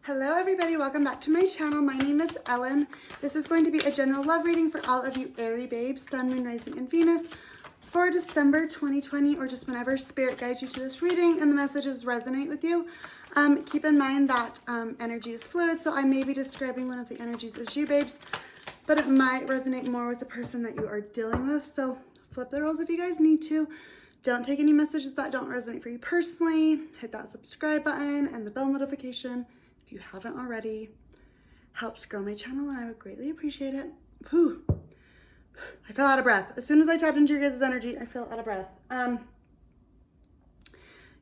Hello everybody, welcome back to my channel. My name is Ellen. This is going to be a general love reading for all of you Aries babes, Sun, Moon, Rising, and Venus for December 2020, or just whenever Spirit guides you to this reading and the messages resonate with you. Keep in mind that energy is fluid, so I may be describing one of the energies as you babes, but it might resonate more with the person that you are dealing with. So flip the roles if you guys need to. Don't take any messages that don't resonate for you personally. Hit that subscribe button and the bell notification if you haven't already. Helps grow my channel and I would greatly appreciate it. Whew. I feel out of breath. As soon as I tapped into your guys' energy, I feel out of breath.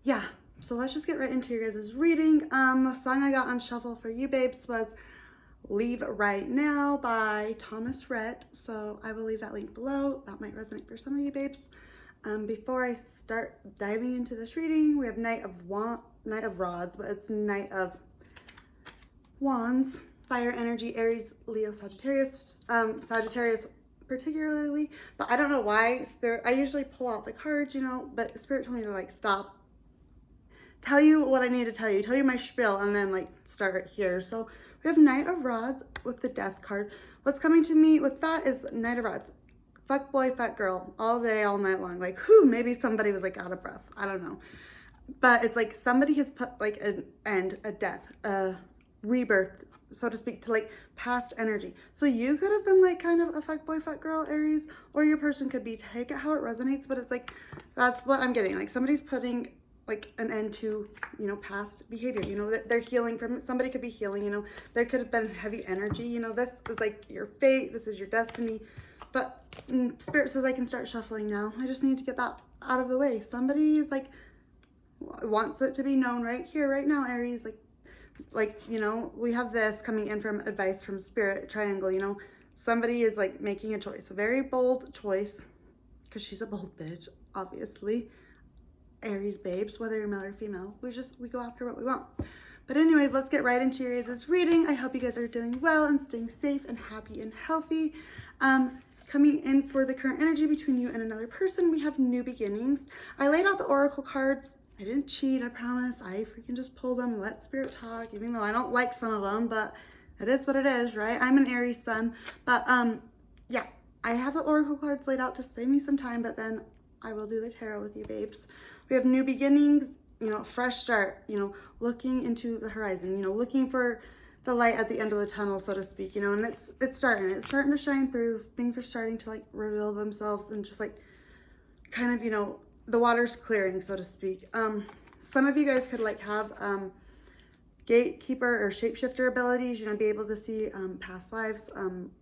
Yeah, so let's just get right into your guys' reading. The song I got on shuffle for you babes was Leave Right Now by Thomas Rhett. So I will leave that link below. That might resonate for some of you babes. Before I start diving into this reading, we have Knight of Rods, but it's Knight of Wands, fire energy, Aries, Leo, Sagittarius, Sagittarius particularly, but I don't know why Spirit, I usually pull out the cards, you know, but Spirit told me to like stop, tell you what I need to tell you my spiel, and then like start here. So we have Knight of Rods with the Death card. What's coming to me with that is Knight of Rods. Fuck boy, fuck girl, all day, all night long. Like, whew, maybe somebody was like out of breath. I don't know. But it's like somebody has put like an end, a death, a rebirth, so to speak, to like past energy. So you could have been like kind of a fuck boy, fuck girl, Aries, or your person could be, take it how it resonates, but it's like, that's what I'm getting. Like somebody's putting like an end to, you know, past behavior, you know, that they're healing from it. Somebody could be healing, you know, there could have been heavy energy, you know, this is like your fate, this is your destiny. But Spirit says I can start shuffling now. I just need to get that out of the way. Somebody is like, wants it to be known right here, right now, Aries. Like, you know, we have this coming in from advice from Spirit Triangle, you know. Somebody is like making a choice, a very bold choice, because she's a bold bitch, obviously. Aries babes, whether you're male or female, we go after what we want. But anyways, let's get right into your guys' reading. I hope you guys are doing well and staying safe and happy and healthy. Coming in for the current energy between you and another person, we have new beginnings. I laid out the oracle cards. I didn't cheat, I promise. I freaking just pulled them, let Spirit talk, even though I don't like some of them, but it is what it is, right? I'm an Aries sun. But yeah, I have the oracle cards laid out to save me some time, but then I will do the tarot with you babes. We have new beginnings, you know, fresh start, you know, looking into the horizon, you know, looking for the light at the end of the tunnel, so to speak, you know, and it's starting to shine through. Things are starting to like reveal themselves and just like kind of, you know, the water's clearing, so to speak. Some of you guys could like have gatekeeper or shapeshifter abilities, you know, be able to see past lives,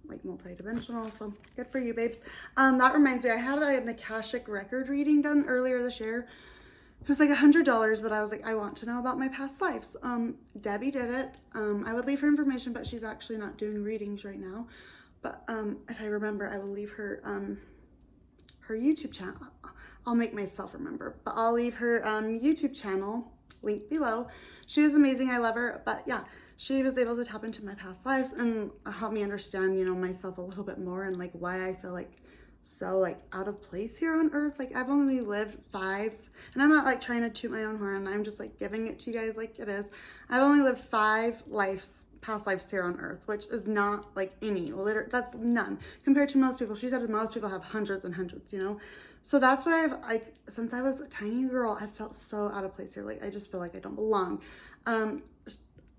like multi-dimensional. So good for you babes. That reminds me, I had an Akashic record reading done earlier this year. It was like $100, but I was like, I want to know about my past lives. Debbie did it. I would leave her information, but she's actually not doing readings right now. But if I remember, I will leave her her YouTube channel. I'll make myself remember, but I'll leave her YouTube channel link below. She was amazing. I love her. But yeah, she was able to tap into my past lives and help me understand, you know, myself a little bit more and like why I feel like so like out of place here on earth. Like I've only lived 5, and I'm not like trying to toot my own horn. I'm just like giving it to you guys like it is. I've only lived 5 past lives here on earth, which is not like any, that's none compared to most people. She said most people have hundreds and hundreds, you know. So that's what I've like, since I was a tiny girl, I felt so out of place here. Like I just feel like I don't belong.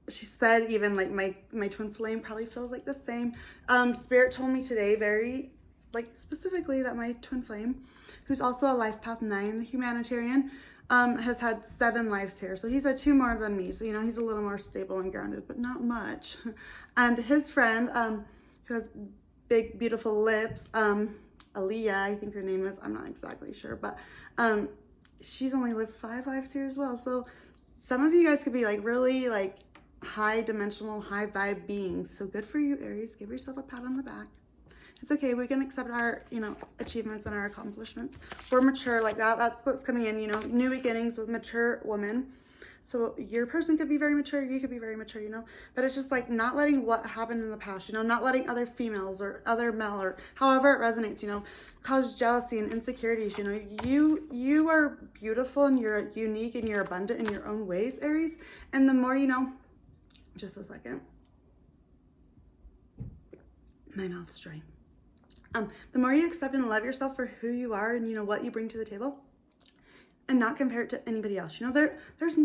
She said even like my twin flame probably feels like the same. Spirit told me today very like specifically that my twin flame, who's also a life path 9, the humanitarian, has had 7 lives here. So he's had 2 more than me. So, you know, he's a little more stable and grounded, but not much. And his friend, who has big, beautiful lips, Aaliyah, I think her name is, I'm not exactly sure, but she's only lived 5 lives here as well. So some of you guys could be like really like high dimensional, high vibe beings. So good for you, Aries. Give yourself a pat on the back. It's okay. We can accept our, you know, achievements and our accomplishments. We're mature like that. That's what's coming in, you know, new beginnings with mature women. So your person could be very mature. You could be very mature, you know, but it's just like not letting what happened in the past, you know, not letting other females or other male or however it resonates, you know, cause jealousy and insecurities. You know, you are beautiful and you're unique and you're abundant in your own ways, Aries. And the more, you know, Just a second. My mouth's dry. The more you accept and love yourself for who you are and, you know, what you bring to the table, and not compare it to anybody else. You know, there's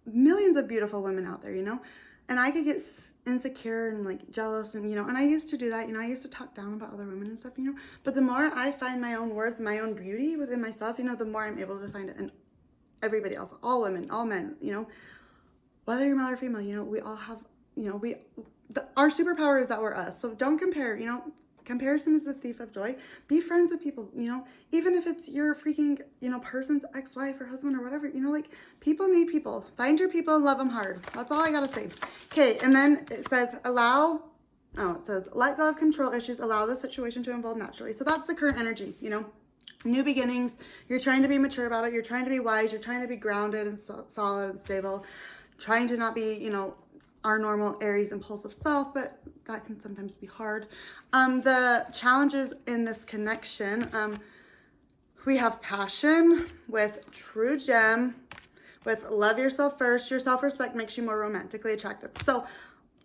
millions of beautiful women out there, you know, and I could get insecure and like jealous, and, you know, and I used to do that, you know, I used to talk down about other women and stuff, you know, but the more I find my own worth, my own beauty within myself, you know, the more I'm able to find it in everybody else, all women, all men, you know, whether you're male or female, you know, we all have, you know, our superpower is that we're us. So don't compare, you know. Comparison is the thief of joy. Be friends with people, you know, even if it's your freaking, you know, person's ex-wife or husband or whatever, you know, like, people need people. Find your people and love them hard. That's all I gotta say. Okay, and then it says it says let go of control issues, allow the situation to unfold naturally. So that's the current energy, you know, new beginnings. You're trying to be mature about it. You're trying to be wise. You're trying to be grounded and solid and stable, trying to not be, you know, our normal Aries impulsive self, but that can sometimes be hard. The challenges in this connection, we have passion with true gem, with love yourself first. Your self-respect makes you more romantically attractive. So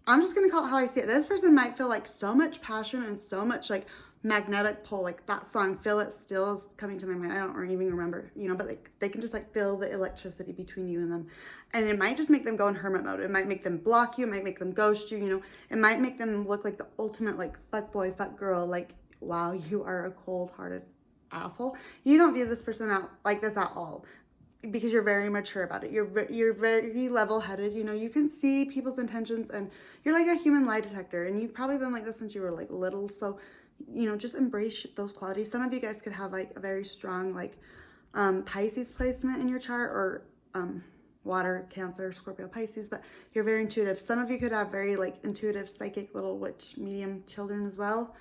I'm just gonna call it how I see it. This person might feel like so much passion and so much like magnetic pull, like that song Feel It Still is coming to my mind. I don't even remember, you know, but like they can just like feel the electricity between you and them, and it might just make them go in hermit mode. It might make them block you, it might make them ghost you, you know, it might make them look like the ultimate like fuck boy, fuck girl, like, wow, you are a cold-hearted asshole. You don't view this person out like this at all, because you're very mature about it. You're very level-headed, you know, you can see people's intentions, and you're like a human lie detector, and you've probably been like this since you were like little. So, you know, just embrace those qualities. Some of you guys could have like a very strong like Pisces placement in your chart, or water, Cancer, Scorpio, Pisces, but you're very intuitive. Some of you could have very like intuitive, psychic, little witch, medium children as well.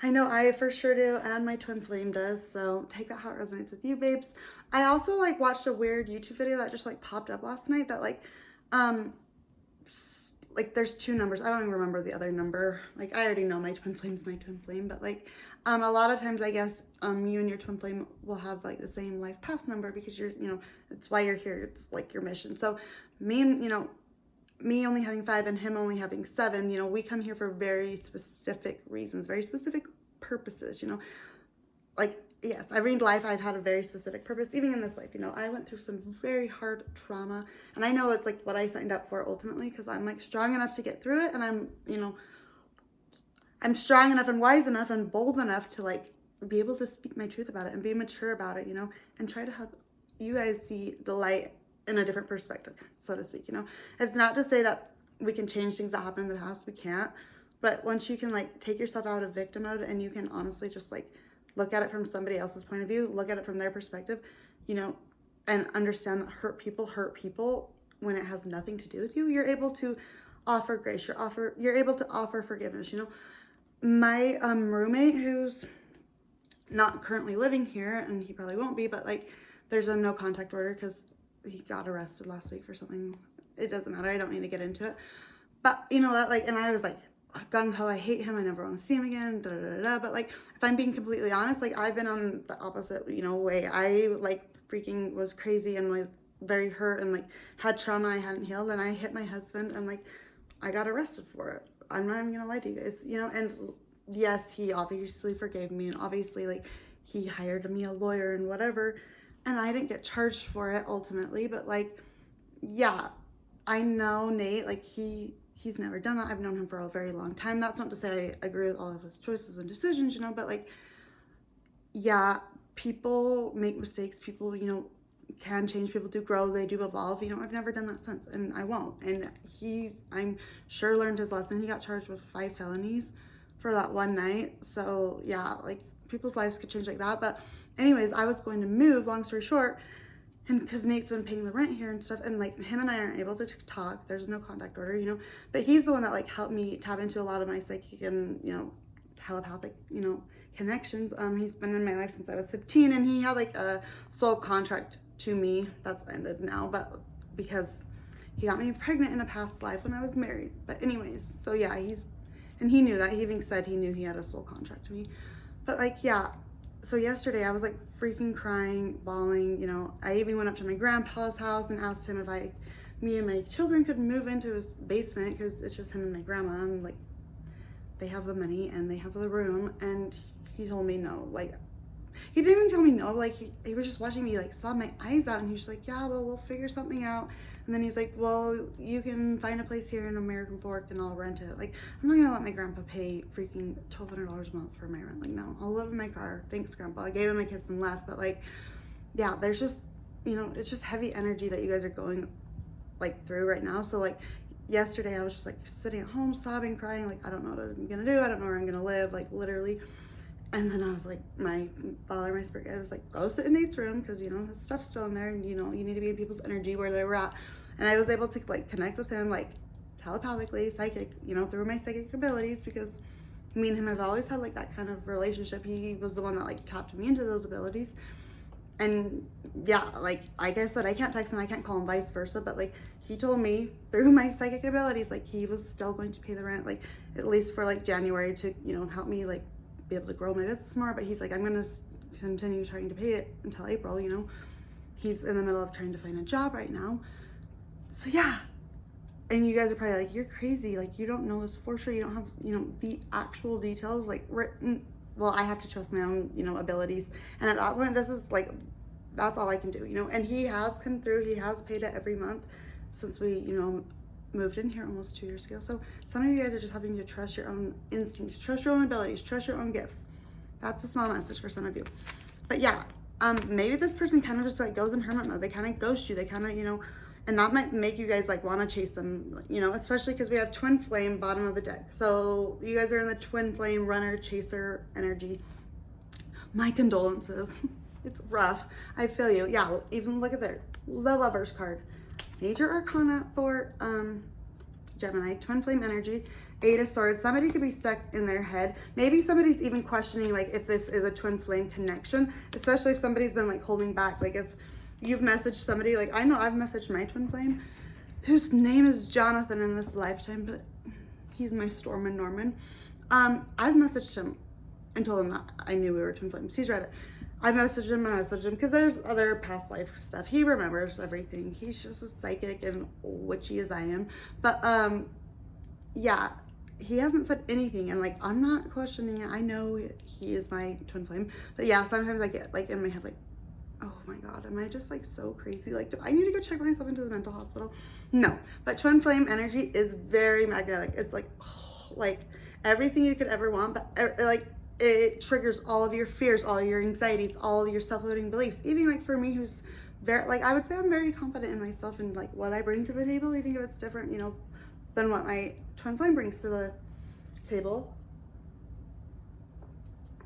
I know I for sure do, and my twin flame does, so take that how it resonates with you, babes. I also like watched a weird YouTube video that just like popped up last night that like there's two numbers. I don't even remember the other number. Like, I already know my twin flame's my twin flame, but like a lot of times I guess you and your twin flame will have like the same life path number, because you're, you know, it's why you're here. It's like your mission. So me and, you know, me only having 5 and him only having 7, you know, we come here for very specific reasons, very specific purposes, you know, like, yes, every life I've had a very specific purpose. Even in this life, you know, I went through some very hard trauma, and I know it's like what I signed up for ultimately, because I'm like strong enough to get through it, and I'm, you know, I'm strong enough and wise enough and bold enough to like be able to speak my truth about it and be mature about it, you know, and try to help you guys see the light in a different perspective, so to speak, you know. It's not to say that we can change things that happen in the past. We can't. But once you can like take yourself out of victim mode, and you can honestly just like look at it from somebody else's point of view, look at it from their perspective, you know, and understand that hurt people when it has nothing to do with you, you're able to offer grace, you're able to offer forgiveness, you know. My roommate, who's not currently living here, and he probably won't be, but like there's a no contact order because he got arrested last week for something. It doesn't matter, I don't need to get into it. But you know what, like, and I was like gung-ho, I hate him, I never want to see him again, da, da, da, da. But like, if I'm being completely honest, like I've been on the opposite, you know, way. I like freaking was crazy and was very hurt and like had trauma I hadn't healed, and I hit my husband, and like I got arrested for it. I'm not even gonna lie to you guys, you know. And yes, he obviously forgave me, and obviously like he hired me a lawyer and whatever, and I didn't get charged for it ultimately. But like, yeah, I know Nate, like he's never done that. I've known him for a very long time. That's not to say I agree with all of his choices and decisions, you know, but like, yeah, people make mistakes. People, you know, can change. People do grow. They do evolve. You know, I've never done that since, and I won't. And I'm sure learned his lesson. He got charged with 5 felonies for that one night. So yeah, like people's lives could change like that. But anyways, I was going to move, long story short, and because Nate's been paying the rent here and stuff, and like him and I aren't able to talk. There's no contact order, you know, but he's the one that like helped me tap into a lot of my psychic and, you know, telepathic, you know, connections. He's been in my life since I was 15, and he had like a soul contract to me that's ended now, but because he got me pregnant in a past life when I was married. But anyways, so yeah, and he knew that. He even said he knew he had a soul contract to me. But like, yeah, so yesterday I was like freaking crying, bawling, you know. I even went up to my grandpa's house and asked him if I me and my children could move into his basement because it's just him and my grandma, and like they have the money and they have the room. And he told me no. Like, he didn't even tell me no. Like, he was just watching me like sob my eyes out, and he's like, yeah, well, we'll figure something out. And then he's like, well, you can find a place here in American Fork and I'll rent it. Like, I'm not gonna let my grandpa pay freaking $1,200 a month for my rent. Like, no, I'll live in my car. Thanks, grandpa. I gave him a kiss and left. But like, yeah, there's just, you know, it's just heavy energy that you guys are going like through right now. So like yesterday I was just like sitting at home sobbing, crying, like I don't know what I'm gonna do, I don't know where I'm gonna live, like literally. And then I was like, my father, my spirit guide was like, go sit in Nate's room because, you know, his stuff's still in there, and you know, you need to be in people's energy where they were at. And I was able to like connect with him like telepathically, psychic, you know, through my psychic abilities, because me and him have always had like that kind of relationship. He was the one that like tapped me into those abilities. And yeah, like I said, I can't text him, I can't call him, vice versa, but like he told me through my psychic abilities, like he was still going to pay the rent, like at least for like January, to, you know, help me like be able to grow my business more. But he's like, I'm gonna continue trying to pay it until April, you know. He's in the middle of trying to find a job right now. So yeah. And you guys are probably like, you're crazy, like you don't know this for sure, you don't have, you know, the actual details like written. Well, I have to trust my own, you know, abilities. And at that point, this is like, that's all I can do, you know. And he has come through, he has paid it every month since we, you know, moved in here almost 2 years ago. So some of you guys are just having to trust your own instincts, trust your own abilities, trust your own gifts. That's a small message for some of you. But yeah, maybe this person kind of just like goes in hermit mode. They kind of ghost you. They kind of, you know, and that might make you guys like want to chase them, you know, especially because we have twin flame bottom of the deck. So you guys are in the twin flame runner chaser energy. My condolences. It's rough. I feel you. Yeah, even look at there, the Lovers card. Major Arcana for Gemini, twin flame energy, 8 of Swords. Somebody could be stuck in their head. Maybe somebody's even questioning like if this is a twin flame connection, especially if somebody's been like holding back. Like if you've messaged somebody, like I know I've messaged my twin flame, whose name is Jonathan in this lifetime, but he's my Storm and Norman. I've messaged him and told him that I knew we were twin flames. He's read it. I've messaged him because there's other past life stuff. He remembers everything. He's just as psychic and witchy as I am. But yeah, he hasn't said anything, and like I'm not questioning it. I know he is my twin flame. But yeah, sometimes I get like in my head like, oh my god, am I just like so crazy? Like, do I need to go check myself into the mental hospital? No. But twin flame energy is very magnetic. It's like, oh, like everything you could ever want, but like it triggers all of your fears, all your anxieties, all your self-limiting beliefs. Even like for me, who's very, like I would say I'm very confident in myself and like what I bring to the table, even if it's different, you know, than what my twin flame brings to the table,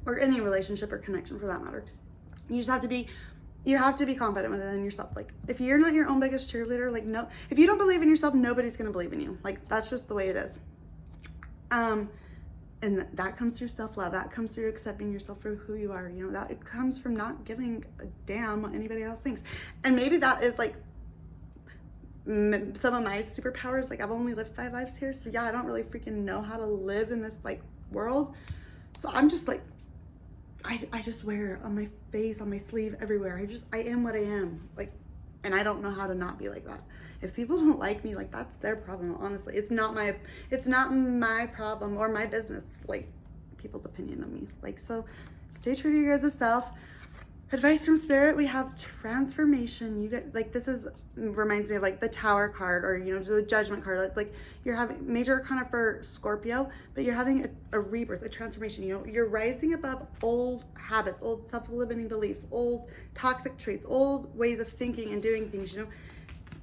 or any relationship or connection for that matter. You just have to be, you have to be confident within yourself. Like if you're not your own biggest cheerleader, like no, if you don't believe in yourself, nobody's gonna believe in you. Like that's just the way it is. And that comes through self-love. That comes through accepting yourself for who you are. You know, that it comes from not giving a damn what anybody else thinks. And maybe that is like some of my superpowers. Like I've only lived 5 lives here, so yeah, I don't really freaking know how to live in this like world. So I'm just like, I just wear it on my face, on my sleeve, everywhere. I am what I am. Like, and I don't know how to not be like that. If people don't like me, like that's their problem, honestly. It's not my problem or my business, like people's opinion of me. Like, so stay true to your guys' self. Advice from Spirit, we have transformation. You get like, this is reminds me of like the Tower card, or you know, the Judgment card. It's like you're having major kind of for Scorpio, but you're having a rebirth, a transformation. You know, you're rising above old habits, old self-limiting beliefs, old toxic traits, old ways of thinking and doing things. You know,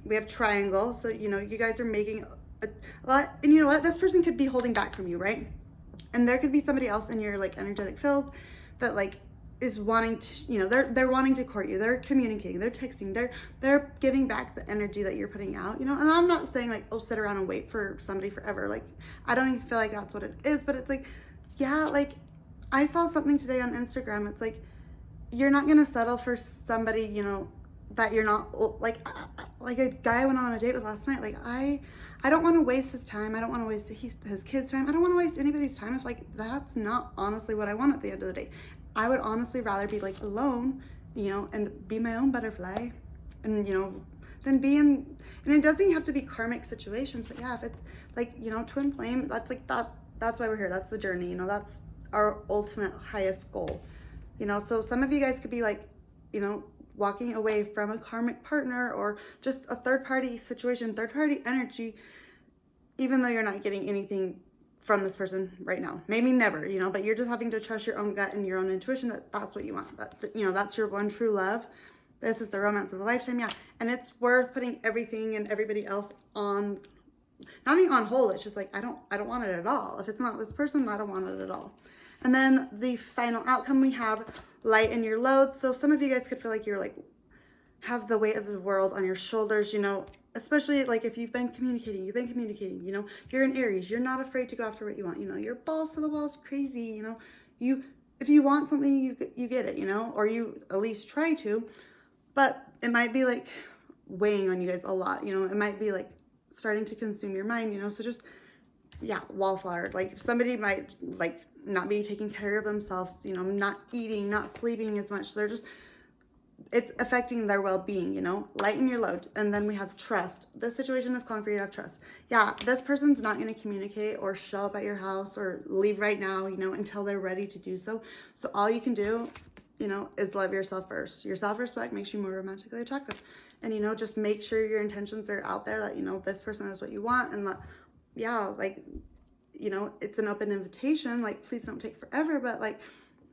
we have Triangle, so you know, you guys are making a lot, and you know what, this person could be holding back from you, right? And there could be somebody else in your like energetic field that like is wanting to, you know, they're wanting to court you, they're communicating, they're texting, they're giving back the energy that you're putting out, you know. And I'm not saying like, oh, sit around and wait for somebody forever. Like, I don't even feel like that's what it is, but it's like, yeah, like I saw something today on Instagram. It's like, you're not gonna settle for somebody, you know, that you're not like a guy I went on a date with last night. Like I don't want to waste his time. I don't want to waste his kids' time. I don't want to waste anybody's time. It's like, that's not honestly what I want at the end of the day. I would honestly rather be like alone, you know, and be my own butterfly, and you know, then be in, and it doesn't have to be karmic situations, but yeah, if it's like, you know, twin flame, that's like that's why we're here. That's the journey, you know, that's our ultimate highest goal, you know. So some of you guys could be like, you know, walking away from a karmic partner or just a third party situation, third party energy, even though you're not getting anything from this person right now, maybe never, you know, but you're just having to trust your own gut and your own intuition that that's what you want, that, you know, that's your one true love. This is the romance of a lifetime. Yeah. And it's worth putting everything and everybody else on, not even on hold. It's just like, I don't want it at all. If it's not this person, I don't want it at all. And then the final outcome, we have lighten your load. So some of you guys could feel like you're like, have the weight of the world on your shoulders, you know, especially like if you've been communicating, you know, you're an Aries, you're not afraid to go after what you want, you know, you're balls to the walls crazy, you know, if you want something, you get it, you know, or you at least try to, but it might be like weighing on you guys a lot, you know, it might be like starting to consume your mind, you know, so just, yeah, wallflower, like somebody might like not be taking care of themselves, you know, not eating, not sleeping as much, so they're just, it's affecting their well-being, you know. Lighten your load. And then we have trust. This situation is calling for you to have trust. Yeah, this person's not going to communicate or show up at your house or leave right now, you know, until they're ready to do so. So all you can do, you know, is love yourself first. Your self-respect makes you more romantically attractive. And, you know, just make sure your intentions are out there, that, you know, this person is what you want, and that, yeah, like, you know, it's an open invitation. Like, please don't take forever, but like,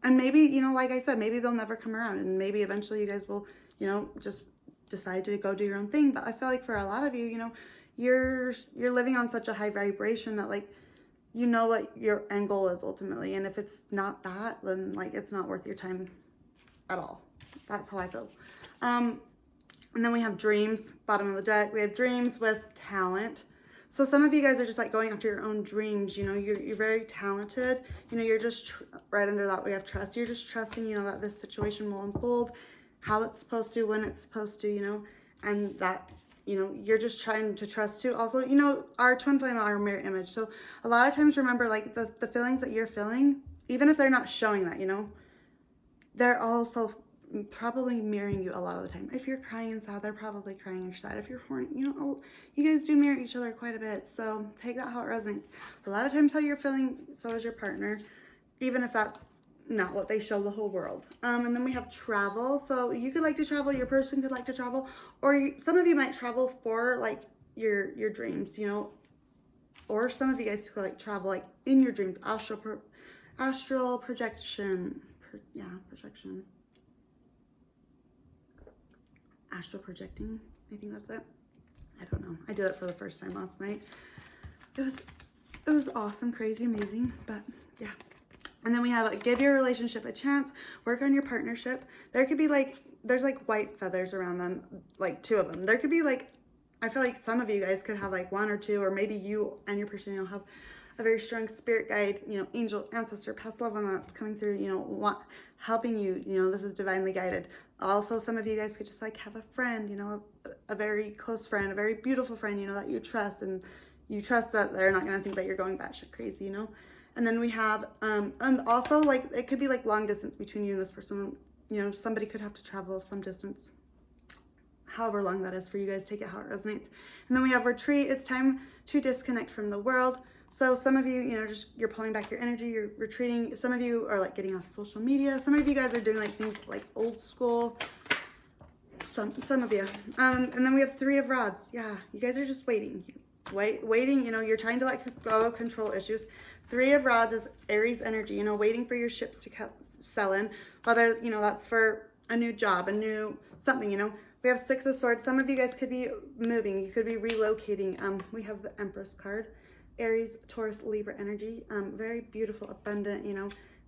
and maybe, you know, like I said, maybe they'll never come around, and maybe eventually you guys will, you know, just decide to go do your own thing. But I feel like for a lot of you, you know, you're living on such a high vibration that like, you know what your end goal is ultimately. And if it's not that, then like, it's not worth your time at all. That's how I feel. And then we have dreams, bottom of the deck. We have dreams with talent. So some of you guys are just like going after your own dreams, you know, you're very talented, you know, you're just right under that we have trust. You're just trusting, you know, that this situation will unfold how it's supposed to, when it's supposed to, you know, and that, you know, you're just trying to trust too. Also, you know, our twin flame are our mirror image. So a lot of times, remember, like the feelings that you're feeling, even if they're not showing that, you know, they're also probably mirroring you a lot of the time. If you're crying and sad, they're probably crying your side. If you're horny, you know, you guys do mirror each other quite a bit. So take that how it resonates. A lot of times how you're feeling, so is your partner, even if that's not what they show the whole world. And then we have travel. So you could like to travel, your person could like to travel, or some of you might travel for like your dreams, you know, or some of you guys could like travel like in your dreams, astral projection, projection. Astral projecting, I think that's it. I don't know. I did it for the first time last night. It was awesome, crazy, amazing, but yeah. And then we have give your relationship a chance, work on your partnership. There could be like, there's like white feathers around them, like 2 of them. There could be like, I feel like some of you guys could have like 1 or 2, or maybe you and your person, you know, have a very strong spirit guide, you know, angel, ancestor, past loved one that's coming through, you know, helping you, you know, this is divinely guided. Also, some of you guys could just like have a friend, you know, a very close friend, a very beautiful friend, you know, that you trust, and you trust that they're not going to think that you're going batshit crazy, you know. And then we have, and also like, it could be like long distance between you and this person, you know, somebody could have to travel some distance, however long that is for you guys, take it how it resonates. And then we have retreat. It's time to disconnect from the world. So some of you, you know, just you're pulling back your energy, you're retreating. Some of you are like getting off social media. Some of you guys are doing like things like old school. Some of you. And then we have 3 of rods. Yeah, you guys are just waiting, you know, you're trying to let go of control issues. 3 of rods is Aries energy, you know, waiting for your ships to sell in, whether, you know, that's for a new job, a new something, you know. We have 6 of swords. Some of you guys could be moving, you could be relocating. We have the Empress card. Aries, Taurus, Libra energy, very beautiful, abundant, you know,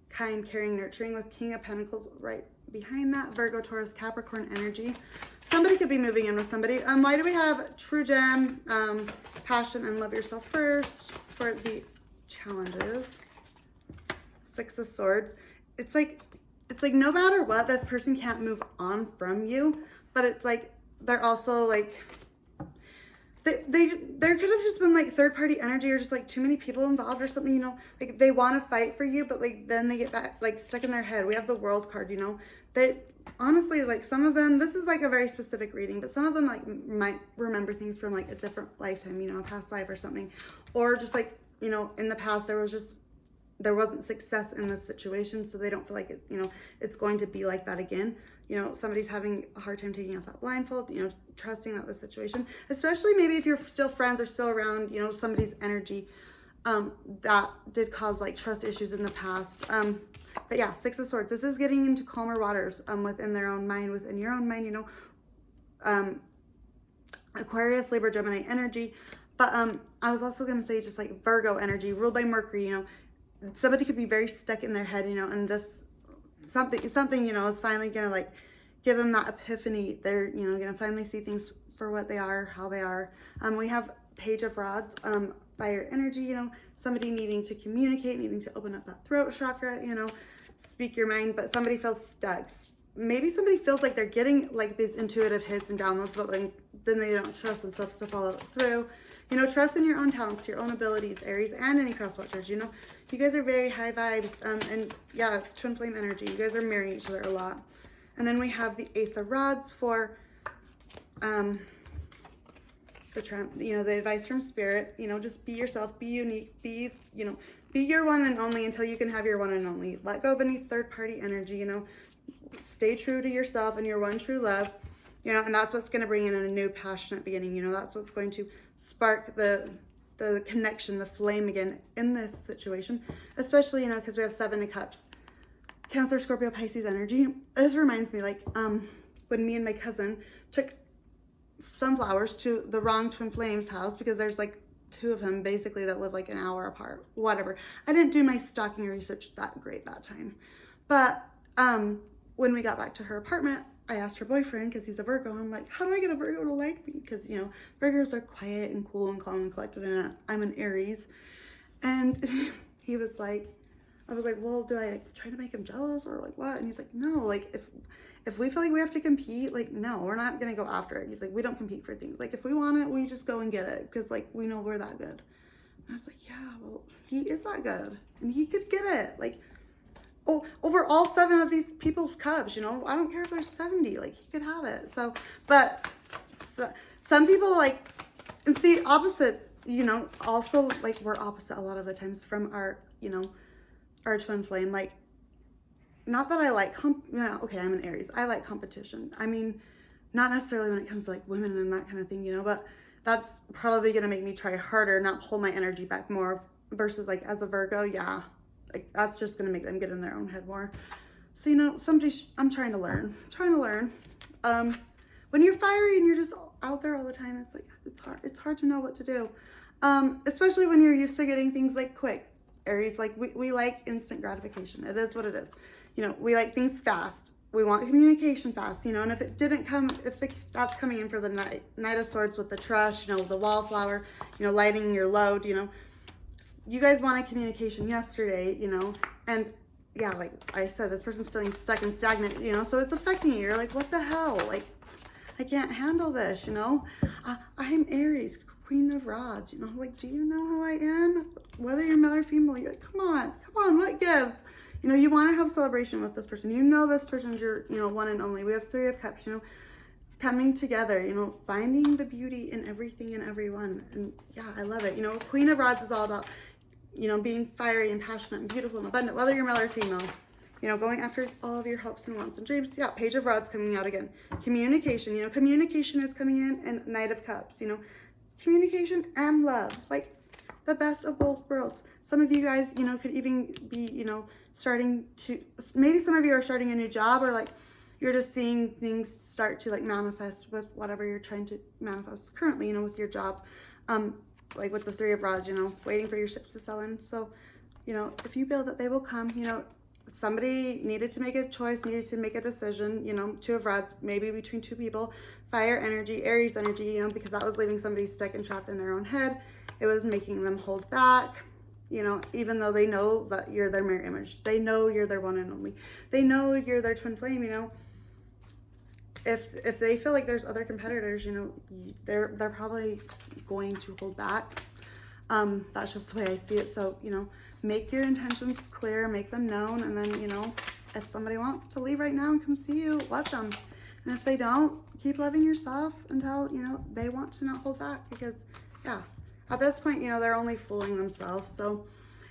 kind, caring, nurturing, with King of Pentacles right behind that. Virgo, Taurus, Capricorn energy. Somebody could be moving in with somebody. Why do we have True Gem, Passion, and Love Yourself First for the challenges? 6 of Swords. It's like no matter what, this person can't move on from you, but it's like they're also like, there could have just been like third party energy or just like too many people involved or something, you know, like they want to fight for you, but like then they get back like stuck in their head. We have the World card, you know, they honestly, like some of them, this is like a very specific reading, but some of them like might remember things from like a different lifetime, you know, a past life or something, or just like, you know, in the past there wasn't success in this situation, so they don't feel like it, you know, it's going to be like that again. You know, somebody's having a hard time taking off that blindfold, you know, trusting out the situation, especially maybe if you're still friends or still around, you know, somebody's energy that did cause like trust issues in the past. But yeah, Six of Swords, this is getting into calmer waters within their own mind, within your own mind, you know, Aquarius, Libra, Gemini energy. But I was also going to say just like Virgo energy, ruled by Mercury, you know, somebody could be very stuck in their head, you know, and just something, you know, is finally going to like give them that epiphany. They're, you know, going to finally see things for what they are, how they are. We have Page of Rods, fire energy, you know, somebody needing to communicate, needing to open up that throat chakra, you know, speak your mind, but somebody feels stuck. Maybe somebody feels like they're getting like these intuitive hits and downloads, but then they don't trust themselves to follow it through. You know, trust in your own talents, your own abilities, Aries, and any cross watchers. You know, you guys are very high vibes, and yeah, it's twin flame energy. You guys are marrying each other a lot. And then we have the Ace of Rods for, you know, the advice from Spirit. You know, just be yourself, be unique, be, you know, be your one and only until you can have your one and only. Let go of any third party energy. You know, stay true to yourself and your one true love. You know, and that's what's going to bring in a new passionate beginning. You know, that's what's going to spark the connection, the flame again in this situation, especially, you know, because we have 7 of Cups, Cancer, Scorpio, Pisces energy. This reminds me, like, when me and my cousin took sunflowers to the wrong twin flames house, because there's like 2 of them basically that live like an hour apart, whatever. I didn't do my stalking research that great that time, but when we got back to her apartment, I asked her boyfriend, because he's a Virgo, I'm like, how do I get a Virgo to like me? Because, you know, Virgos are quiet and cool and calm and collected, and I'm an Aries. And he was like, I was like, well, do I like, try to make him jealous or like what? And he's like, no, like if we feel like we have to compete, like, no, we're not going to go after it. He's like, we don't compete for things. Like, if we want it, we just go and get it, because like, we know we're that good. And I was like, yeah, well, he is that good and he could get it. Like, oh, over all 7 of these people's cups, you know, I don't care if there's 70, like, he could have it. So, but some people like, and see, opposite, you know, also like we're opposite a lot of the times from our, you know, our twin flame. Like, not that I like, okay, I'm an Aries. I like competition. I mean, not necessarily when it comes to like women and that kind of thing, you know, but that's probably going to make me try harder, not pull my energy back more, versus like as a Virgo, yeah. Like, that's just going to make them get in their own head more. So, you know, I'm trying to learn. When you're fiery and you're just out there all the time, it's like, it's hard to know what to do. Especially when you're used to getting things like quick. Aries, like, we like instant gratification. It is what it is. You know, we like things fast. We want communication fast, you know, and if it didn't come, that's coming in for the Knight of Swords with the trust, you know, the wallflower, you know, lighting your load, you know. You guys wanted communication yesterday, you know, and yeah, like I said, this person's feeling stuck and stagnant, you know, so it's affecting you. You're like, what the hell? Like, I can't handle this, you know. I'm Aries, Queen of Rods, you know, like, do you know who I am? Whether you're male or female, you're like, come on, what gives? You know, you want to have celebration with this person. You know, this person's your, you know, one and only. We have 3 of Cups, you know, coming together, you know, finding the beauty in everything and everyone. And yeah, I love it. You know, Queen of Rods is all about, you know, being fiery and passionate and beautiful and abundant, whether you're male or female, you know, going after all of your hopes and wants and dreams. Yeah, Page of Rods coming out again. Communication, you know, communication is coming in, and Knight of Cups, you know, communication and love, like the best of both worlds. Some of you guys, you know, could even be, you know, maybe some of you are starting a new job, or like you're just seeing things start to like manifest with whatever you're trying to manifest currently, you know, with your job. Like with the 3 of Rods, you know, waiting for your ships to sell in. So, you know, if you build it, they will come. You know, somebody needed to make a choice, needed to make a decision, you know, 2 of Rods, maybe between 2 people, fire energy, Aries energy, you know, because that was leaving somebody stuck and trapped in their own head. It was making them hold back, you know, even though they know that you're their mirror image. They know you're their one and only. They know you're their twin flame, you know. if they feel like there's other competitors, you know, they're probably going to hold back. That's just the way I see it. So, you know, make your intentions clear, make them known, and then, you know, if somebody wants to leave right now and come see you, let them. And if they don't, keep loving yourself until, you know, they want to not hold back, because yeah, at this point, you know, they're only fooling themselves. So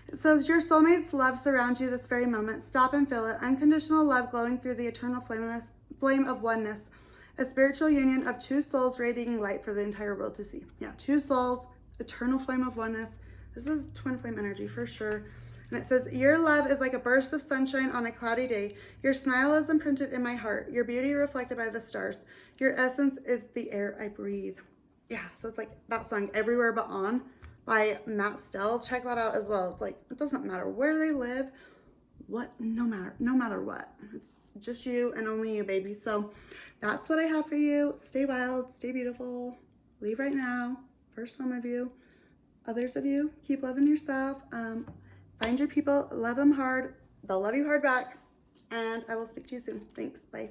it says, your soulmate's love surrounds you this very moment. Stop and feel it. Unconditional love glowing through the eternal flame of oneness. A spiritual union of two souls radiating light for the entire world to see. Yeah, two souls, eternal flame of oneness. This is twin flame energy for sure. And it says, your love is like a burst of sunshine on a cloudy day. Your smile is imprinted in my heart. Your beauty reflected by the stars. Your essence is the air I breathe. Yeah, so it's like that song, Everywhere But On by Matt Stell. Check that out as well. It's like, it doesn't matter where they live, no matter what. It's just you and only you, baby. So that's what I have for you. Stay wild, stay beautiful. Leave right now. For some of you. Others of you, keep loving yourself. Find your people, love them hard. They'll love you hard back. And I will speak to you soon. Thanks. Bye.